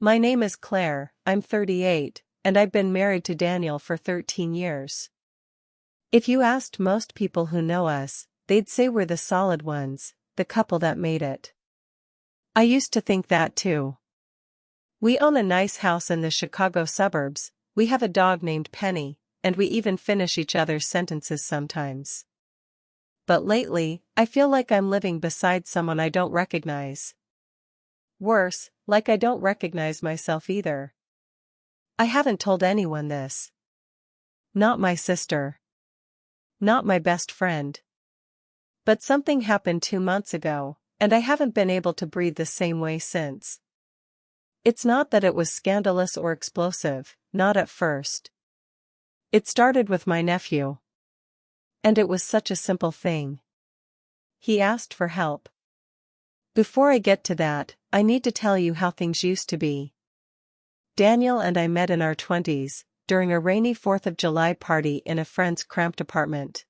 My name is Claire, I'm 38, and I've been married to Daniel for 13 years. If you asked most people who know us, they'd say we're the solid ones, the couple that made it. I used to think that too. We own a nice house in the Chicago suburbs, we have a dog named Penny, and we even finish each other's sentences sometimes. But lately, I feel like I'm living beside someone I don't recognize. Worse, like I don't recognize myself either. I haven't told anyone this. Not my sister. Not my best friend. But something happened 2 months ago, and I haven't been able to breathe the same way since. It's not that it was scandalous or explosive, not at first. It started with my nephew. And it was such a simple thing. He asked for help. Before I get to that, I need to tell you how things used to be. Daniel and I met in our 20s, during a rainy 4th of July party in a friend's cramped apartment.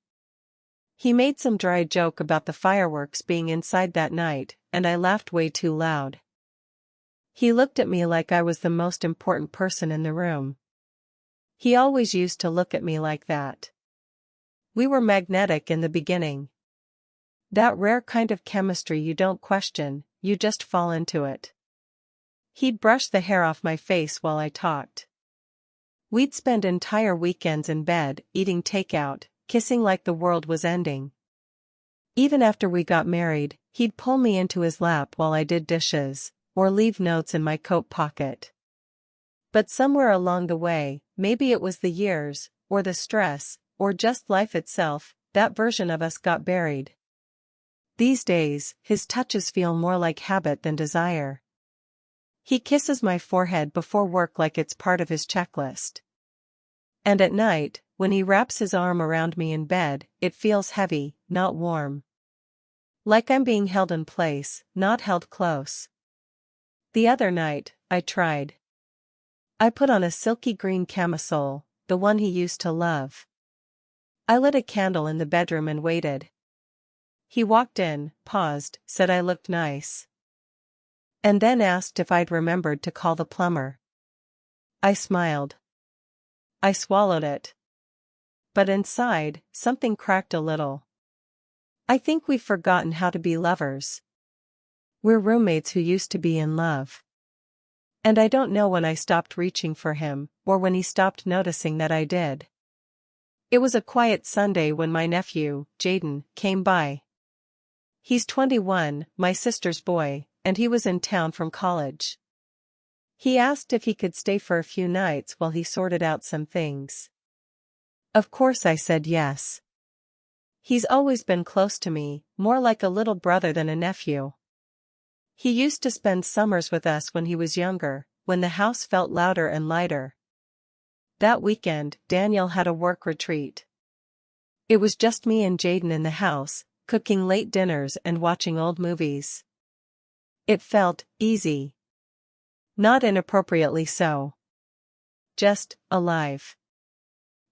He made some dry joke about the fireworks being inside that night, and I laughed way too loud. He looked at me like I was the most important person in the room. He always used to look at me like that. We were magnetic in the beginning. That rare kind of chemistry you don't question, you just fall into it. He'd brush the hair off my face while I talked. We'd spend entire weekends in bed, eating takeout, kissing like the world was ending. Even after we got married, he'd pull me into his lap while I did dishes, or leave notes in my coat pocket. But somewhere along the way, maybe it was the years, or the stress, or just life itself, that version of us got buried. These days, his touches feel more like habit than desire. He kisses my forehead before work like it's part of his checklist. And at night, when he wraps his arm around me in bed, it feels heavy, not warm. Like I'm being held in place, not held close. The other night, I tried. I put on a silky green camisole, the one he used to love. I lit a candle in the bedroom and waited. He walked in, paused, said I looked nice. And then asked if I'd remembered to call the plumber. I smiled. I swallowed it. But inside, something cracked a little. I think we've forgotten how to be lovers. We're roommates who used to be in love. And I don't know when I stopped reaching for him, or when he stopped noticing that I did. It was a quiet Sunday when my nephew, Jaden, came by. He's 21, my sister's boy, and he was in town from college. He asked if he could stay for a few nights while he sorted out some things. Of course I said yes. He's always been close to me, more like a little brother than a nephew. He used to spend summers with us when he was younger, when the house felt louder and lighter. That weekend, Daniel had a work retreat. It was just me and Jaden in the house, cooking late dinners and watching old movies. It felt easy. Not inappropriately so. Just alive.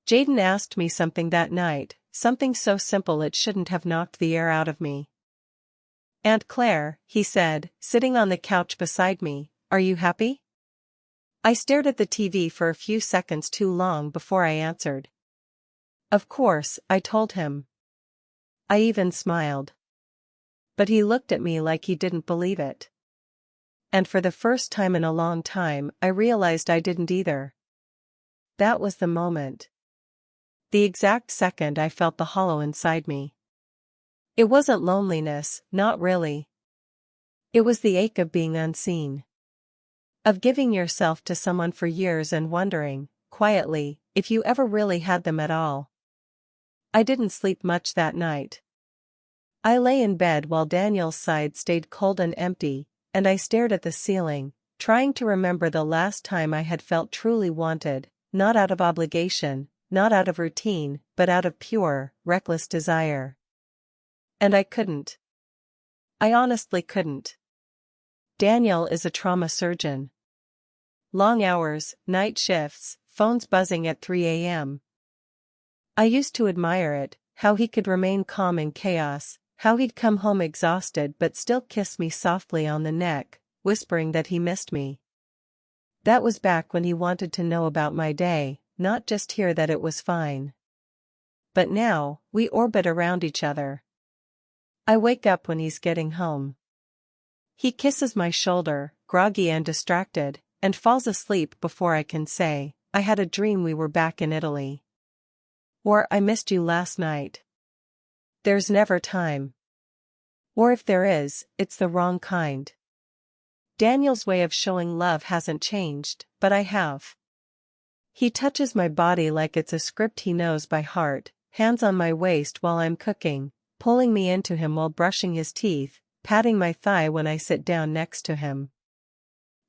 Jaden asked me something that night, something so simple it shouldn't have knocked the air out of me. "Aunt Claire," he said, sitting on the couch beside me, "are you happy?" I stared at the TV for a few seconds too long before I answered. Of course, I told him. I even smiled. But he looked at me like he didn't believe it. And for the first time in a long time, I realized I didn't either. That was the moment. The exact second I felt the hollow inside me. It wasn't loneliness, not really. It was the ache of being unseen. Of giving yourself to someone for years and wondering, quietly, if you ever really had them at all. I didn't sleep much that night. I lay in bed while Daniel's side stayed cold and empty, and I stared at the ceiling, trying to remember the last time I had felt truly wanted, not out of obligation, not out of routine, but out of pure, reckless desire. And I couldn't. I honestly couldn't. Daniel is a trauma surgeon. Long hours, night shifts, phones buzzing at 3 a.m. I used to admire it, how he could remain calm in chaos, how he'd come home exhausted but still kiss me softly on the neck, whispering that he missed me. That was back when he wanted to know about my day, not just hear that it was fine. But now, we orbit around each other. I wake up when he's getting home. He kisses my shoulder, groggy and distracted, and falls asleep before I can say, I had a dream we were back in Italy. Or I missed you last night. There's never time. Or if there is, it's the wrong kind. Daniel's way of showing love hasn't changed, but I have. He touches my body like it's a script he knows by heart, hands on my waist while I'm cooking, pulling me into him while brushing his teeth, patting my thigh when I sit down next to him.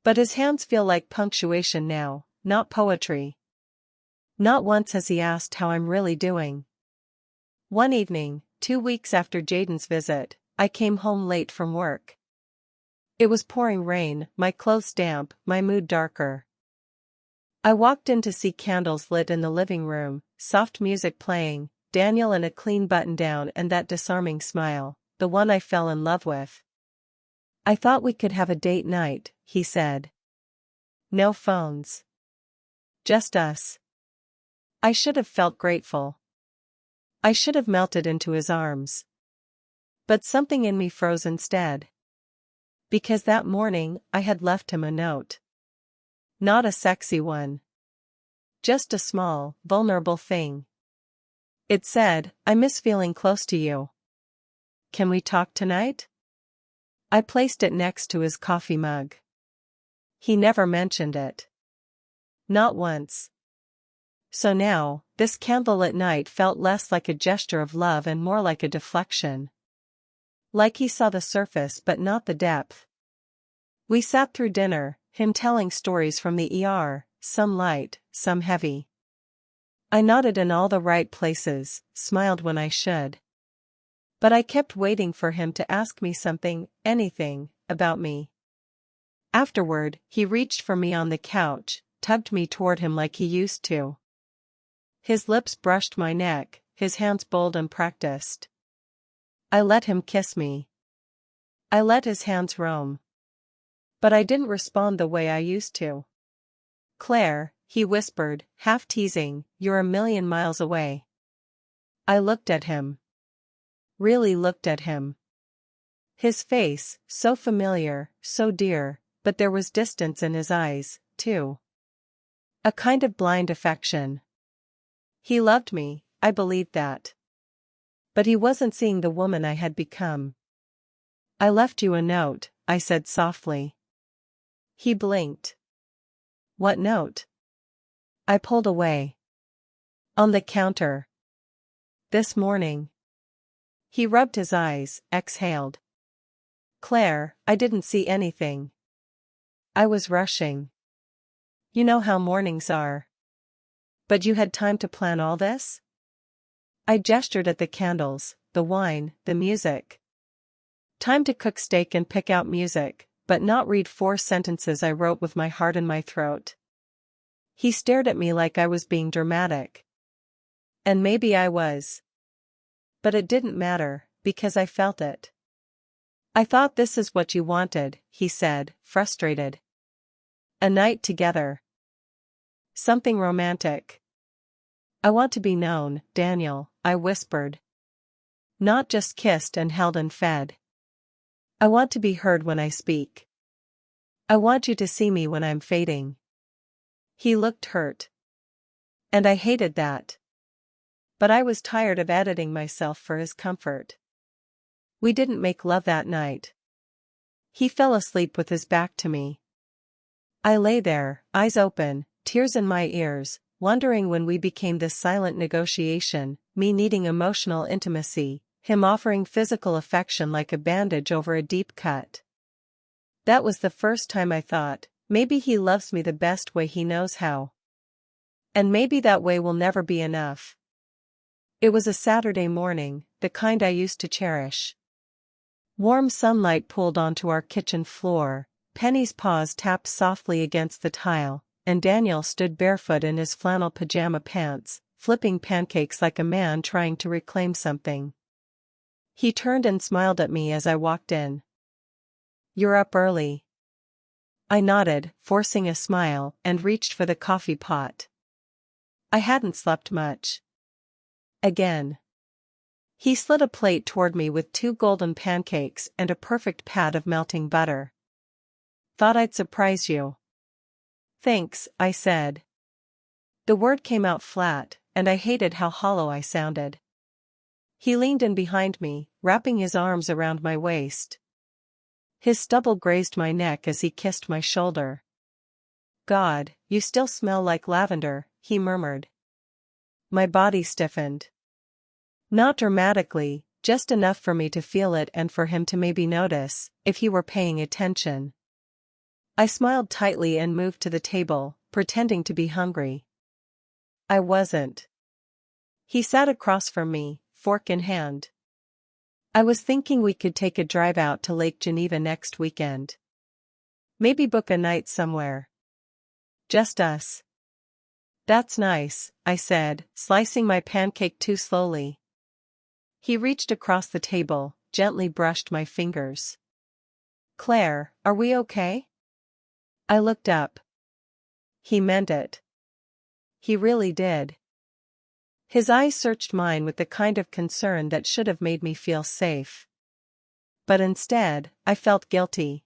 But his hands feel like punctuation now, not poetry. Not once has he asked how I'm really doing. One evening, 2 weeks after Jaden's visit, I came home late from work. It was pouring rain, my clothes damp, my mood darker. I walked in to see candles lit in the living room, soft music playing, Daniel in a clean button-down and that disarming smile, the one I fell in love with. I thought we could have a date night, he said. No phones. Just us. I should have felt grateful. I should have melted into his arms. But something in me froze instead. Because that morning, I had left him a note. Not a sexy one. Just a small, vulnerable thing. It said, I miss feeling close to you. Can we talk tonight? I placed it next to his coffee mug. He never mentioned it. Not once. So now, this candlelit night felt less like a gesture of love and more like a deflection. Like he saw the surface but not the depth. We sat through dinner, him telling stories from the ER, some light, some heavy. I nodded in all the right places, smiled when I should. But I kept waiting for him to ask me something, anything, about me. Afterward, he reached for me on the couch, tugged me toward him like he used to. His lips brushed my neck, his hands bold and practiced. I let him kiss me. I let his hands roam. But I didn't respond the way I used to. Claire, he whispered, half teasing, you're a million miles away. I looked at him. Really looked at him. His face, so familiar, so dear, but there was distance in his eyes, too. A kind of blind affection. He loved me, I believed that. But he wasn't seeing the woman I had become. I left you a note, I said softly. He blinked. What note? I pulled away. On the counter. This morning. He rubbed his eyes, exhaled. Claire, I didn't see anything. I was rushing. You know how mornings are. But you had time to plan all this? I gestured at the candles, the wine, the music. Time to cook steak and pick out music, but not read 4 sentences I wrote with my heart in my throat. He stared at me like I was being dramatic. And maybe I was. But it didn't matter, because I felt it. I thought this is what you wanted, he said, frustrated. A night together. Something romantic. I want to be known, Daniel, I whispered. Not just kissed and held and fed. I want to be heard when I speak. I want you to see me when I'm fading. He looked hurt. And I hated that. But I was tired of editing myself for his comfort. We didn't make love that night. He fell asleep with his back to me. I lay there, eyes open, tears in my ears, wondering when we became this silent negotiation, me needing emotional intimacy, him offering physical affection like a bandage over a deep cut. That was the first time I thought, maybe he loves me the best way he knows how. And maybe that way will never be enough. It was a Saturday morning, the kind I used to cherish. Warm sunlight pooled onto our kitchen floor, Penny's paws tapped softly against the tile, and Daniel stood barefoot in his flannel pajama pants, flipping pancakes like a man trying to reclaim something. He turned and smiled at me as I walked in. You're up early. I nodded, forcing a smile, and reached for the coffee pot. I hadn't slept much. Again. He slid a plate toward me with 2 golden pancakes and a perfect pat of melting butter. Thought I'd surprise you. Thanks, I said. The word came out flat, and I hated how hollow I sounded. He leaned in behind me, wrapping his arms around my waist. His stubble grazed my neck as he kissed my shoulder. God, you still smell like lavender, he murmured. My body stiffened. Not dramatically, just enough for me to feel it and for him to maybe notice, if he were paying attention. I smiled tightly and moved to the table, pretending to be hungry. I wasn't. He sat across from me, fork in hand. I was thinking we could take a drive out to Lake Geneva next weekend. Maybe book a night somewhere. Just us. That's nice, I said, slicing my pancake too slowly. He reached across the table, gently brushed my fingers. Claire, are we okay? I looked up. He meant it. He really did. His eyes searched mine with the kind of concern that should have made me feel safe. But instead, I felt guilty.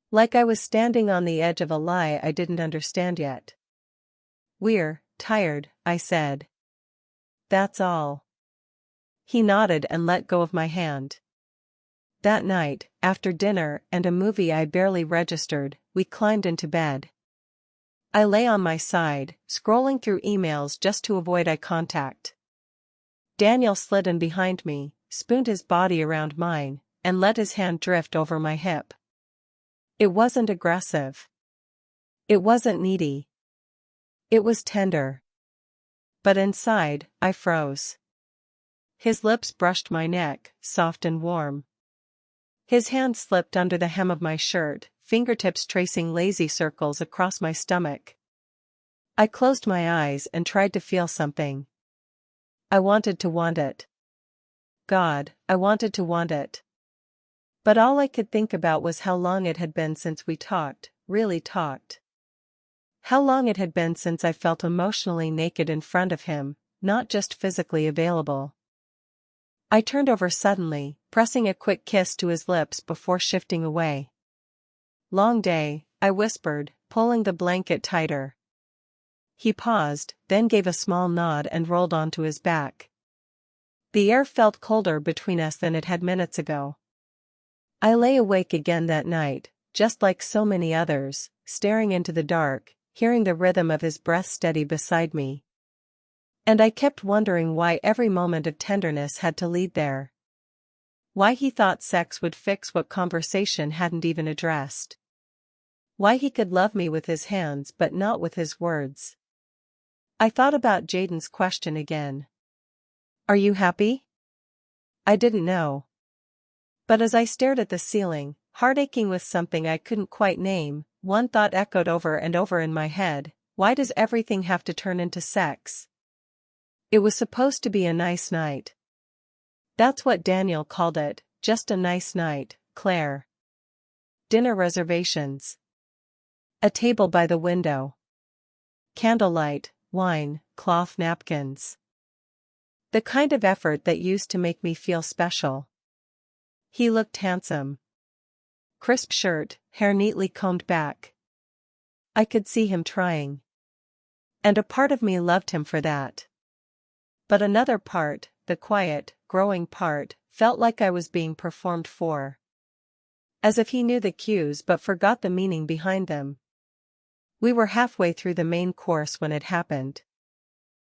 Like I was standing on the edge of a lie I didn't understand yet. We're tired, I said. That's all. He nodded and let go of my hand. That night, after dinner and a movie I barely registered, we climbed into bed. I lay on my side, scrolling through emails just to avoid eye contact. Daniel slid in behind me, spooned his body around mine, and let his hand drift over my hip. It wasn't aggressive. It wasn't needy. It was tender. But inside, I froze. His lips brushed my neck, soft and warm. His hand slipped under the hem of my shirt, fingertips tracing lazy circles across my stomach. I closed my eyes and tried to feel something. I wanted to want it. God, I wanted to want it. But all I could think about was how long it had been since we talked, really talked. How long it had been since I felt emotionally naked in front of him, not just physically available. I turned over suddenly, pressing a quick kiss to his lips before shifting away. Long day, I whispered, pulling the blanket tighter. He paused, then gave a small nod and rolled onto his back. The air felt colder between us than it had minutes ago. I lay awake again that night, just like so many others, staring into the dark, hearing the rhythm of his breath steady beside me. And I kept wondering why every moment of tenderness had to lead there. Why he thought sex would fix what conversation hadn't even addressed. Why he could love me with his hands but not with his words. I thought about Jaden's question again. Are you happy? I didn't know. But as I stared at the ceiling, heart aching with something I couldn't quite name, one thought echoed over and over in my head: why does everything have to turn into sex? It was supposed to be a nice night. That's what Daniel called it, just a nice night, Claire. Dinner reservations. A table by the window. Candlelight, wine, cloth napkins. The kind of effort that used to make me feel special. He looked handsome. Crisp shirt, hair neatly combed back. I could see him trying. And a part of me loved him for that. But another part, the quiet, growing part, felt like I was being performed for. As if he knew the cues but forgot the meaning behind them. We were halfway through the main course when it happened.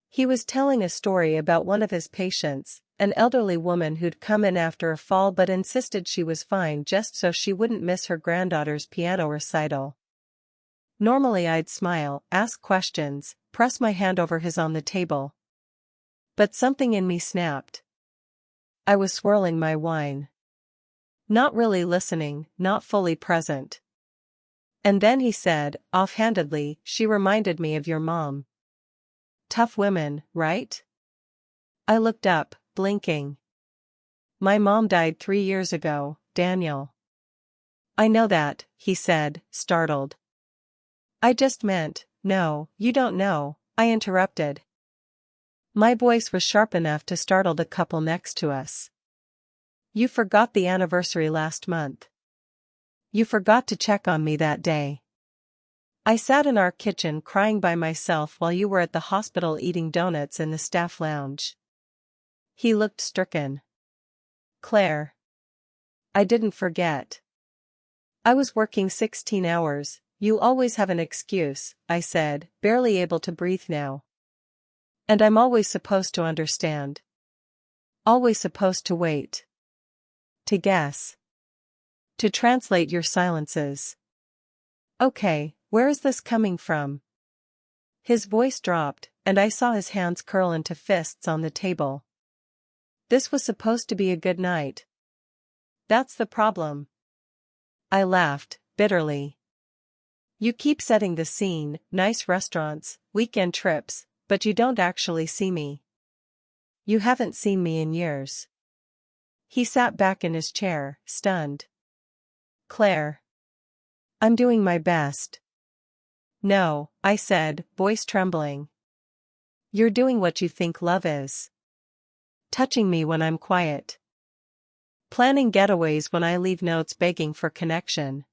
He was telling a story about one of his patients, an elderly woman who'd come in after a fall but insisted she was fine just so she wouldn't miss her granddaughter's piano recital. Normally I'd smile, ask questions, press my hand over his on the table. But something in me snapped. I was swirling my wine. Not really listening, not fully present. And then he said, offhandedly, she reminded me of your mom. Tough women, right? I looked up, blinking. My mom died 3 years ago, Daniel. I know that, he said, startled. I just meant, no, you don't know, I interrupted. My voice was sharp enough to startle the couple next to us. You forgot the anniversary last month. You forgot to check on me that day. I sat in our kitchen crying by myself while you were at the hospital eating donuts in the staff lounge. He looked stricken. Claire. I didn't forget. I was working 16 hours, you always have an excuse, I said, barely able to breathe now. And I'm always supposed to understand. Always supposed to wait. To guess. To translate your silences. Okay, where is this coming from? His voice dropped, and I saw his hands curl into fists on the table. This was supposed to be a good night. That's the problem. I laughed, bitterly. You keep setting the scene, nice restaurants, weekend trips, but you don't actually see me. You haven't seen me in years. He sat back in his chair, stunned. Claire. I'm doing my best. No, I said, voice trembling. You're doing what you think love is. Touching me when I'm quiet. Planning getaways when I leave notes begging for connection.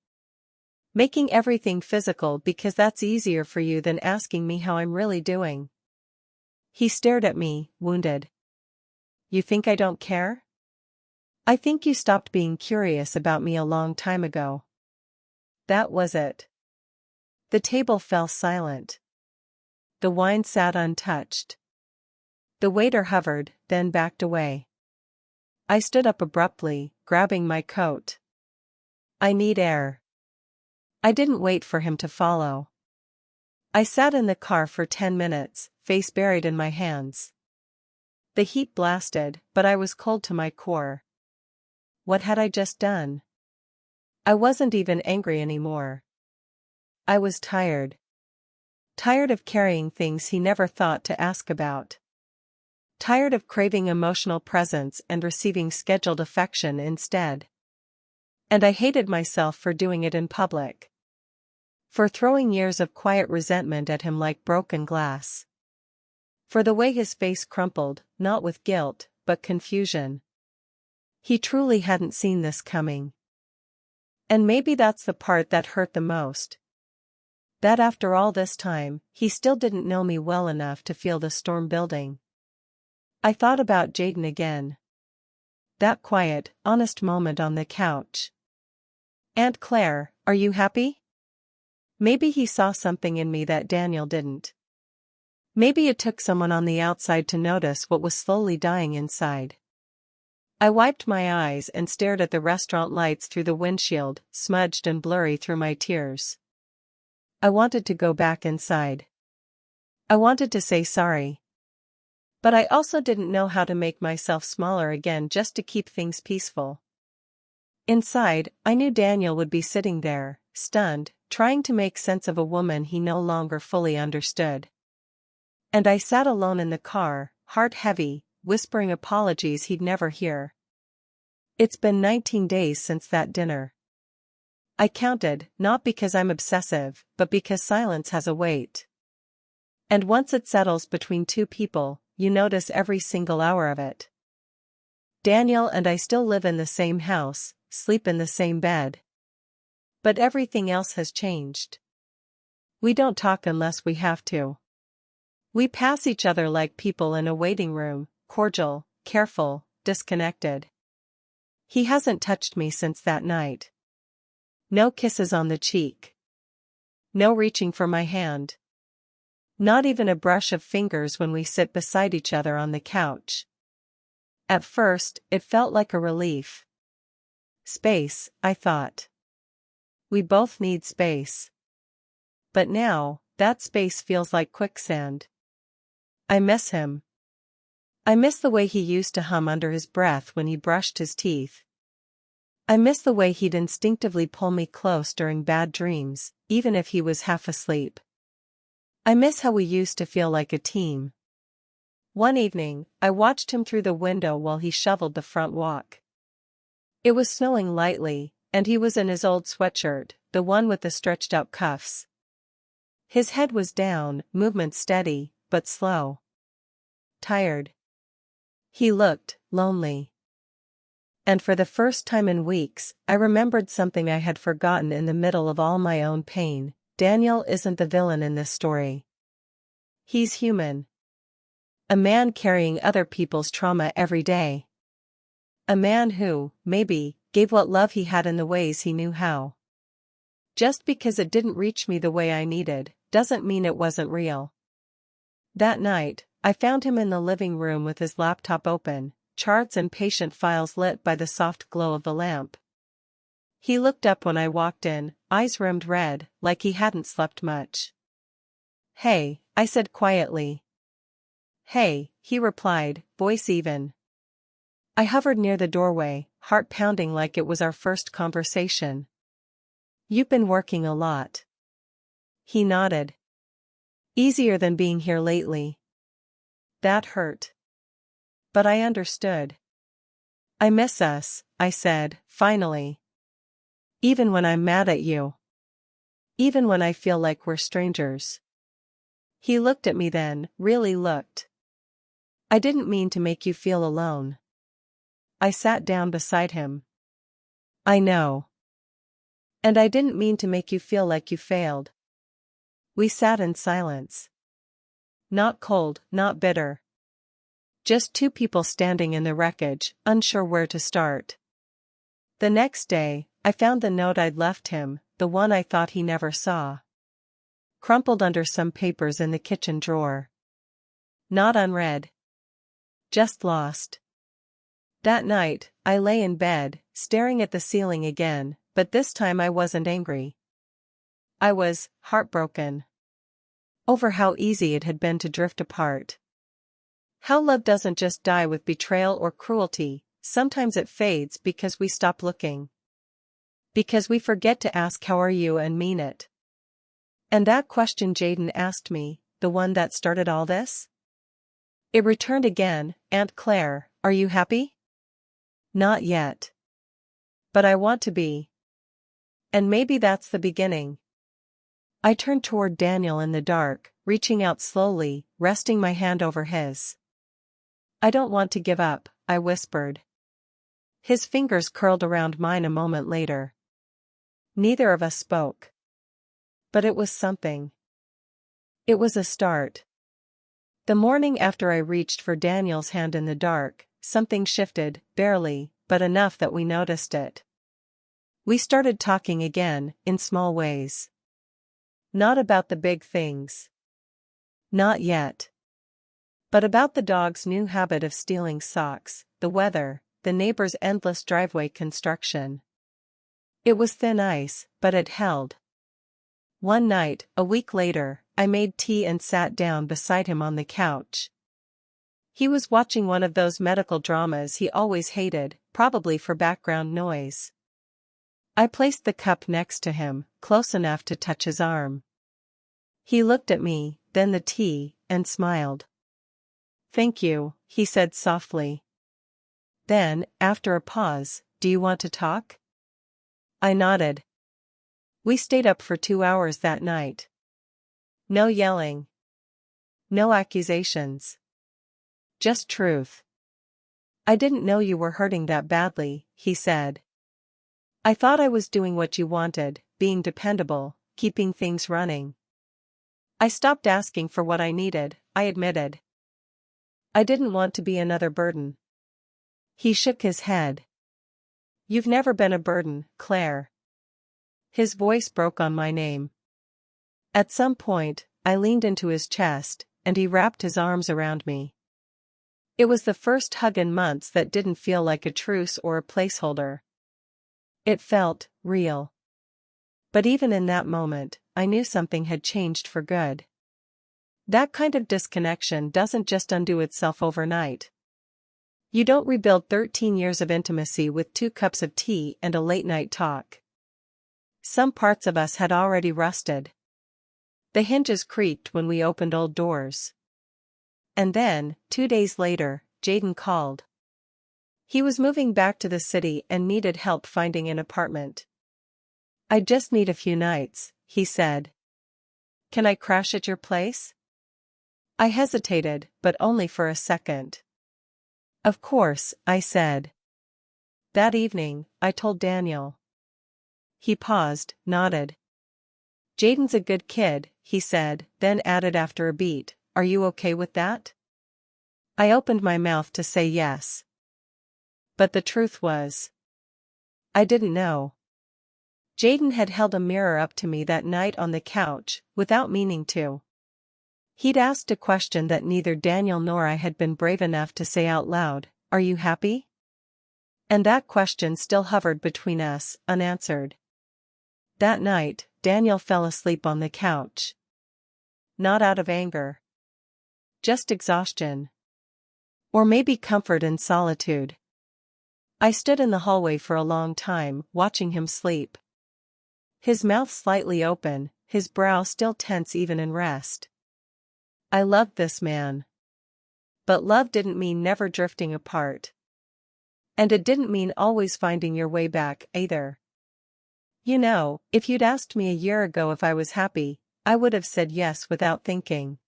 Making everything physical because that's easier for you than asking me how I'm really doing. He stared at me, wounded. You think I don't care? I think you stopped being curious about me a long time ago. That was it. The table fell silent. The wine sat untouched. The waiter hovered, then backed away. I stood up abruptly, grabbing my coat. I need air. I didn't wait for him to follow. I sat in the car for 10 minutes, face buried in my hands. The heat blasted, but I was cold to my core. What had I just done? I wasn't even angry anymore. I was tired. Tired of carrying things he never thought to ask about. Tired of craving emotional presence and receiving scheduled affection instead. And I hated myself for doing it in public. For throwing years of quiet resentment at him like broken glass. For the way his face crumpled, not with guilt, but confusion. He truly hadn't seen this coming. And maybe that's the part that hurt the most. That after all this time, he still didn't know me well enough to feel the storm building. I thought about Jaden again. That quiet, honest moment on the couch. Aunt Claire, are you happy? Maybe he saw something in me that Daniel didn't. Maybe it took someone on the outside to notice what was slowly dying inside. I wiped my eyes and stared at the restaurant lights through the windshield, smudged and blurry through my tears. I wanted to go back inside. I wanted to say sorry. But I also didn't know how to make myself smaller again just to keep things peaceful. Inside, I knew Daniel would be sitting there, stunned, trying to make sense of a woman he no longer fully understood. And I sat alone in the car, heart heavy, whispering apologies he'd never hear. It's been 19 days since that dinner. I counted, not because I'm obsessive, but because silence has a weight. And once it settles between two people, you notice every single hour of it. Daniel and I still live in the same house, sleep in the same bed. But everything else has changed. We don't talk unless we have to. We pass each other like people in a waiting room, cordial, careful, disconnected. He hasn't touched me since that night. No kisses on the cheek. No reaching for my hand. Not even a brush of fingers when we sit beside each other on the couch. At first, it felt like a relief. Space, I thought. We both need space. But now, that space feels like quicksand. I miss him. I miss the way he used to hum under his breath when he brushed his teeth. I miss the way he'd instinctively pull me close during bad dreams, even if he was half asleep. I miss how we used to feel like a team. One evening, I watched him through the window while he shoveled the front walk. It was snowing lightly, and he was in his old sweatshirt, the one with the stretched-out cuffs. His head was down, movement steady, but slow. Tired. He looked lonely. And for the first time in weeks, I remembered something I had forgotten in the middle of all my own pain. Daniel isn't the villain in this story. He's human. A man carrying other people's trauma every day. A man who, maybe, gave what love he had in the ways he knew how. Just because it didn't reach me the way I needed, doesn't mean it wasn't real. That night, I found him in the living room with his laptop open, charts and patient files lit by the soft glow of the lamp. He looked up when I walked in, eyes rimmed red, like he hadn't slept much. "Hey," I said quietly. "Hey," he replied, voice even. I hovered near the doorway, heart pounding like it was our first conversation. "You've been working a lot." He nodded. "Easier than being here lately." That hurt. But I understood. "I miss us," I said, finally. "Even when I'm mad at you. Even when I feel like we're strangers." He looked at me then, really looked. "I didn't mean to make you feel alone." I sat down beside him. "I know. And I didn't mean to make you feel like you failed." We sat in silence. Not cold, not bitter. Just two people standing in the wreckage, unsure where to start. The next day, I found the note I'd left him, the one I thought he never saw. Crumpled under some papers in the kitchen drawer. Not unread. Just lost. That night, I lay in bed, staring at the ceiling again, but this time I wasn't angry. I was heartbroken. Over how easy it had been to drift apart. How love doesn't just die with betrayal or cruelty, sometimes it fades because we stop looking. Because we forget to ask how are you and mean it. And that question Jaden asked me, the one that started all this? It returned again. "Aunt Claire, are you happy?" "Not yet. But I want to be. And maybe that's the beginning." I turned toward Daniel in the dark, reaching out slowly, resting my hand over his. "I don't want to give up," I whispered. His fingers curled around mine a moment later. Neither of us spoke. But it was something. It was a start. The morning after I reached for Daniel's hand in the dark, something shifted, barely, but enough that we noticed it. We started talking again, in small ways. Not about the big things. Not yet. But about the dog's new habit of stealing socks, the weather, the neighbor's endless driveway construction. It was thin ice, but it held. One night, a week later, I made tea and sat down beside him on the couch. He was watching one of those medical dramas he always hated, probably for background noise. I placed the cup next to him, close enough to touch his arm. He looked at me, then the tea, and smiled. "Thank you," he said softly. Then, after a pause, "Do you want to talk?" I nodded. We stayed up for 2 hours that night. No yelling. No accusations. Just truth. "I didn't know you were hurting that badly," he said. "I thought I was doing what you wanted, being dependable, keeping things running. I stopped asking for what I needed," I admitted. "I didn't want to be another burden." He shook his head. "You've never been a burden, Claire." His voice broke on my name. At some point, I leaned into his chest, and he wrapped his arms around me. It was the first hug in months that didn't feel like a truce or a placeholder. It felt real. But even in that moment, I knew something had changed for good. That kind of disconnection doesn't just undo itself overnight. You don't rebuild 13 years of intimacy with 2 cups of tea and a late-night talk. Some parts of us had already rusted. The hinges creaked when we opened old doors. And then, 2 days later, Jaden called. He was moving back to the city and needed help finding an apartment. "I just need a few nights," he said. "Can I crash at your place?" I hesitated, but only for a second. "Of course," I said. That evening, I told Daniel. He paused, nodded. "Jaden's a good kid," he said, then added after a beat, "Are you okay with that?" I opened my mouth to say yes. But the truth was, I didn't know. Jaden had held a mirror up to me that night on the couch, without meaning to. He'd asked a question that neither Daniel nor I had been brave enough to say out loud: "Are you happy?" And that question still hovered between us, unanswered. That night, Daniel fell asleep on the couch. Not out of anger. Just exhaustion. Or maybe comfort and solitude. I stood in the hallway for a long time, watching him sleep. His mouth slightly open, his brow still tense even in rest. I loved this man. But love didn't mean never drifting apart. And it didn't mean always finding your way back, either. You know, if you'd asked me a year ago if I was happy, I would have said yes without thinking.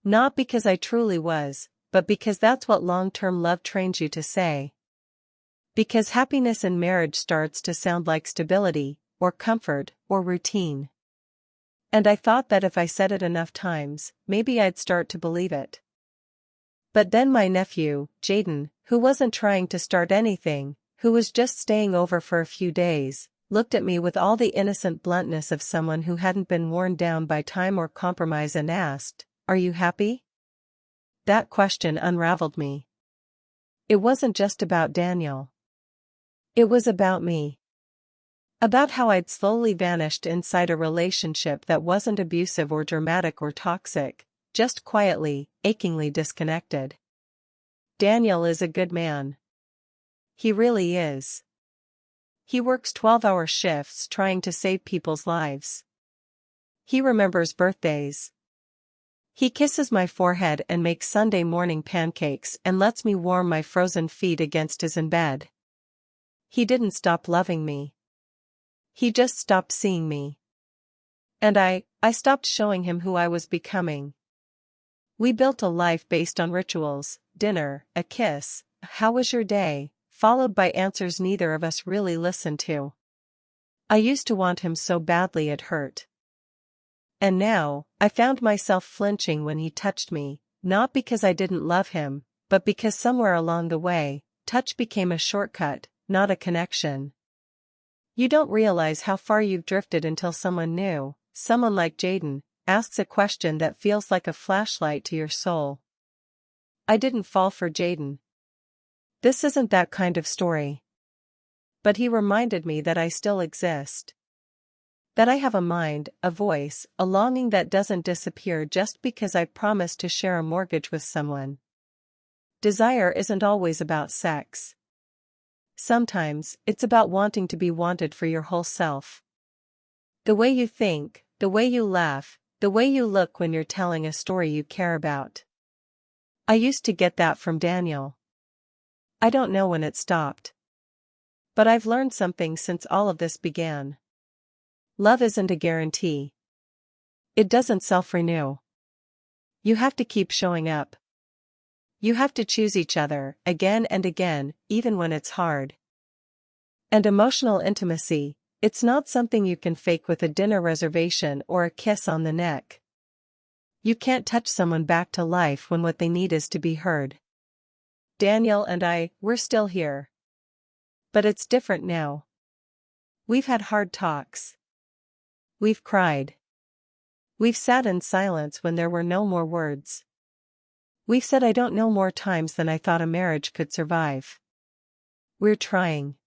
Not because I truly was, but because that's what long-term love trains you to say. Because happiness in marriage starts to sound like stability, or comfort, or routine. And I thought that if I said it enough times, maybe I'd start to believe it. But then my nephew, Jaden, who wasn't trying to start anything, who was just staying over for a few days, looked at me with all the innocent bluntness of someone who hadn't been worn down by time or compromise and asked, "Are you happy?" That question unraveled me. It wasn't just about Daniel. It was about me. About how I'd slowly vanished inside a relationship that wasn't abusive or dramatic or toxic, just quietly, achingly disconnected. Daniel is a good man. He really is. He works 12-hour shifts trying to save people's lives. He remembers birthdays. He kisses my forehead and makes Sunday morning pancakes and lets me warm my frozen feet against his in bed. He didn't stop loving me. He just stopped seeing me. And I stopped showing him who I was becoming. We built a life based on rituals: dinner, a kiss, "How was your day?" followed by answers neither of us really listened to. I used to want him so badly it hurt. And now, I found myself flinching when he touched me, not because I didn't love him, but because somewhere along the way, touch became a shortcut, not a connection. You don't realize how far you've drifted until someone new, someone like Jaden, asks a question that feels like a flashlight to your soul. I didn't fall for Jaden. This isn't that kind of story. But he reminded me that I still exist. That I have a mind, a voice, a longing that doesn't disappear just because I've promised to share a mortgage with someone. Desire isn't always about sex. Sometimes, it's about wanting to be wanted for your whole self. The way you think, the way you laugh, the way you look when you're telling a story you care about. I used to get that from Daniel. I don't know when it stopped. But I've learned something since all of this began. Love isn't a guarantee. It doesn't self-renew. You have to keep showing up. You have to choose each other, again and again, even when it's hard. And emotional intimacy, it's not something you can fake with a dinner reservation or a kiss on the neck. You can't touch someone back to life when what they need is to be heard. Daniel and we're still here. But it's different now. We've had hard talks. We've cried. We've sat in silence when there were no more words. We've said "I don't know" more times than I thought a marriage could survive. We're trying.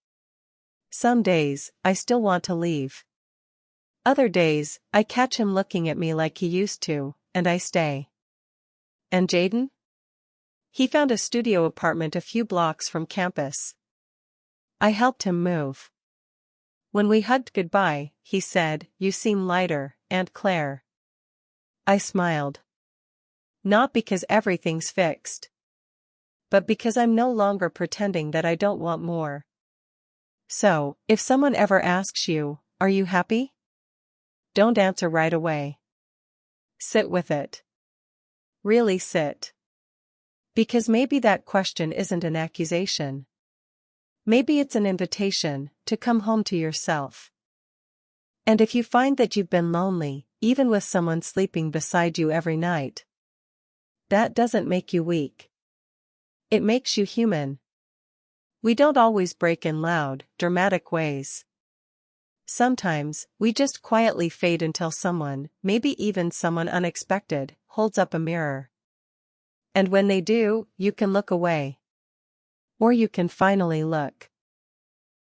Some days, I still want to leave. Other days, I catch him looking at me like he used to, and I stay. And Jaden? He found a studio apartment a few blocks from campus. I helped him move. When we hugged goodbye, he said, "You seem lighter, Aunt Claire." I smiled. Not because everything's fixed. but because I'm no longer pretending that I don't want more. So, if someone ever asks you, "Are you happy?" don't answer right away. Sit with it. Really sit. Because maybe that question isn't an accusation. Maybe it's an invitation to come home to yourself. And if you find that you've been lonely, even with someone sleeping beside you every night, that doesn't make you weak. It makes you human. We don't always break in loud, dramatic ways. Sometimes, we just quietly fade until someone, maybe even someone unexpected, holds up a mirror. And when they do, you can look away. Or you can finally look.